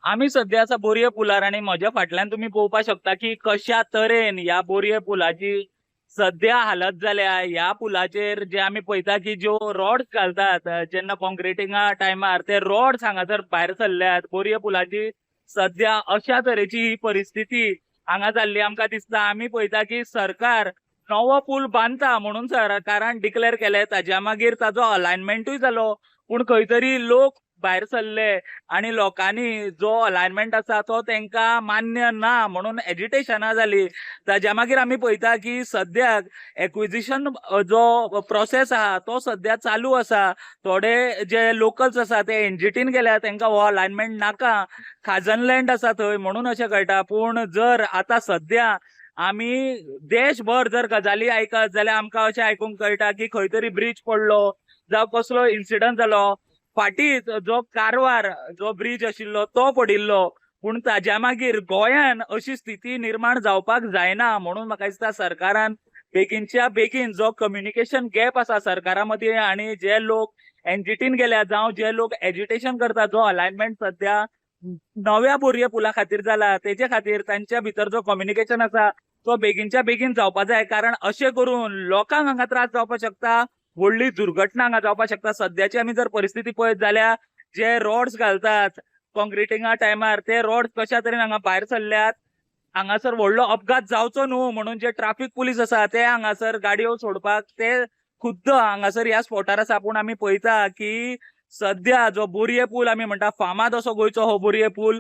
आम्ही सध्या असा बोरये पुलार आणि म्हज्या फाटल्यान तुम्ही पळोवपाक शकता की कशा तरेन ह्या बोरये पुलाची सध्या हालत जाल्या। ह्या पुलाचेर जे आमी पळयता की ज्यो रॉड्स घालतात जेन्ना कॉन्क्रिटिंगा टायमार ते रॉड्स हांगासर भायर सरल्यात। बोरये पुलाची सध्या अशा तरेची ही परिस्थिती हांगा जाल्ली आमकां दिसता। आमी पळयता की सरकार नवो पूल बांदता म्हणून सरकारान डिक्लेअर केले, ताज्या मागीर ताजो अलायनमेंटूय जालो, पूण खंय तरी लोक भायर सरले आणि लोकांनी जो अलायनमेंट आसा तो तांकां मान्य ना म्हणून एजिटेशनां जाली। ताज्या मागीर आमी पळयता की सद्याक एक्विजिशन जो प्रोसेस आहा तो सध्या चालू आसा। थोडे जे लोकल्स आसा ते एनजीटीन गेल्या, तांकां हो अलायनमेंट नाका, खाजन लँड आसा थंय म्हणून अशें कळटा। पूण जर आतां सध्या आमी देशभर जर गजाली आयकत जाल्यार आमकां अशें आयकूंक कळटा की खंय तरी ब्रिज पडलो जावं कसलो इन्सिडंट जालो। फाटींच जो कारवार जो ब्रिज आशिल्लो तो पडिल्लो, पूण ताज्या मागीर गोंयान अशी स्थिती निर्माण जावपाक जायना म्हणून म्हाका दिसता सरकारान बेगीनच्या बेगीन जो कम्युनिकेशन गॅप आसा सरकारा मदीं आणि जे लोक एनजीटीन गेल्या जावं जे लोक एजिटेशन करता, जो अलायनमेंट सध्या नव्या बोरये पुला खातीर जाला तेजे खातीर तांच्या भितर जो कम्युनिकेशन आसा तो बेगीनच्या बेगीन जावपा जाय। कारण अशें करून लोकांक हांगा त्रास जावपाक शकता, व्हडली दुर्घटना हांगा जावपाक शकता। सध्याची आमी जर परिस्थिती पळयत जाल्यार जे रॉड्स घालतात कॉन्क्रिटिंगा टायमार ते रॉड्स कशा तरेन हांगा भायर सरल्यात। हांगासर व्हडलो अपघात जावचो न्हू म्हणून जे ट्रॅफिक पुलीस आसा ते हांगासर गाडयो सोडपाक ते खुद्द हांगासर ह्या स्पॉटार आसा। पूण आमी पळयता की सध्या जो बोरये पूल आमी म्हणटा फामाद असो गोंयचो हो बोरये पूल,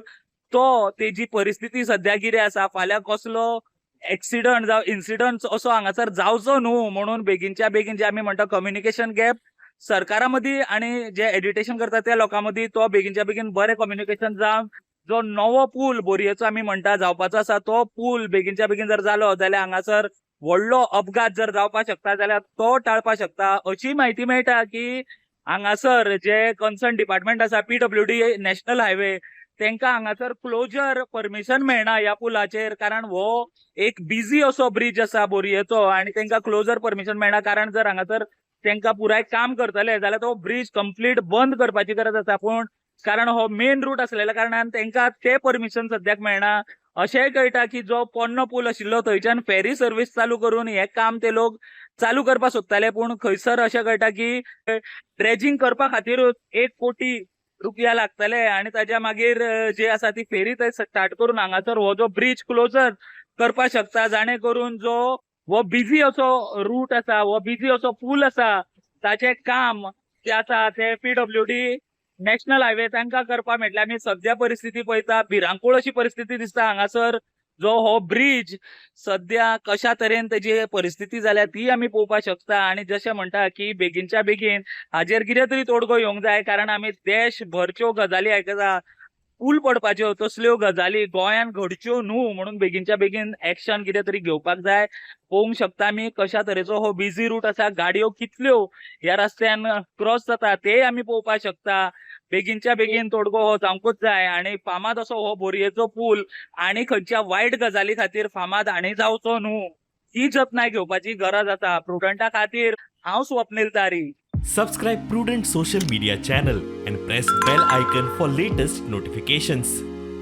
तो तेजी परिस्थिती सध्या कितें आसा, फाल्यां कसलो एक्सिडंट जावं इन्सिडंट असो हांगासर जावचो न्हू म्हणून बेगीनच्या बेगीन जे आमी म्हणटा कम्युनिकेशन गॅप सरकारा मदीं आणि जे एजिटेशन करता त्या लोकां मदीं तो बेगीनच्या बेगीन बरें कम्युनिकेशन जावन जो नवो पूल बोरयेचो आमी म्हणटा जावपाचो आसा तो पूल बेगीनच्या बेगीन जर जालो जाल्यार हांगासर व्हडलो अपघात जर जावपाक शकता जाल्यार तो टाळपाक शकता। अशी म्हायती मेळटा की हांगासर जे कन्सर्न डिपार्टमेंट आसा पीडब्ल्यूडी नॅशनल हायवे तांकां हांगासर क्लोजर परमिशन मेळना ह्या पुलाचेर, कारण हो एक बिजी असो ब्रिज आसा बोरयेचो आणि तांकां क्लोजर परमिशन मेळना। कारण जर हांगासर तांकां पुराय काम करतले जाल्यार तो ब्रिज कंप्लीट बंद करपाची गरज आसा। पूण कारण हो मेन रूट आसलेल्या कारणान तांकां ते परमिशन सद्याक मेळना। अशेंय कळटा की जो पोन्नो पूल आशिल्लो थंयच्यान फेरी सर्वीस चालू करून हे काम ते लोक चालू करपाक सोदताले, पूण खंयसर अशें कळटा की ड्रेजिंग करपा खातीरूच 1 कोटी रुपया लागतले आणि ताज्या मागीर जे आसा ती फेरी थंय स्टार्ट करून हांगासर हो जो ब्रिज क्लोजर करपाक शकता, जाणे करून जो हो बिजी असो रूट आसा, हो बिजी असो पूल आसा ताचे काम जे आसा ते पीडब्ल्यूडी नॅशनल हायवे तांकां करपाक मेळटले। आमी सध्या परिस्थिती पळयता भिरांकूळ अशी परिस्थिती दिसता हांगासर। जो हो ब्रिज सध्या कशा तरेन तेजी परिस्थिती जाल्या ती आमी पळोवपाक शकता आणि जशें म्हणटा की बेगीनच्या बेगीन हाजेर कितें तरी तोडगो येवंक जाय। कारण आमी देशभरच्यो गजाली आयकता, पूल पडपाच्यो तसल्यो गजाली गोंयान घडच्यो न्हू म्हणून बेगीनच्या बेगीन एक्शन कितें तरी घेवपाक जाय। पळोवंक शकता आमी कशा तरेचो हो बिजी रूट आसा, गाडयो कितल्यो ह्या रस्त्यान क्रॉस जाता ते आमी पळोवपाक शकता। बेगीनच्या बेगीन तोडगो हो जावंकूच जाय आणि फामाद असो हो बोरयेचो पूल आणि खंयच्या वायट गजाली खातीर फामाद आनी जावचो न्हू ही जतनाय घेवपाची गरज आसा। प्रुडंटा खातीर हांव स्वप्नील तारी। Subscribe Prudent social media channel and press bell icon for latest notifications.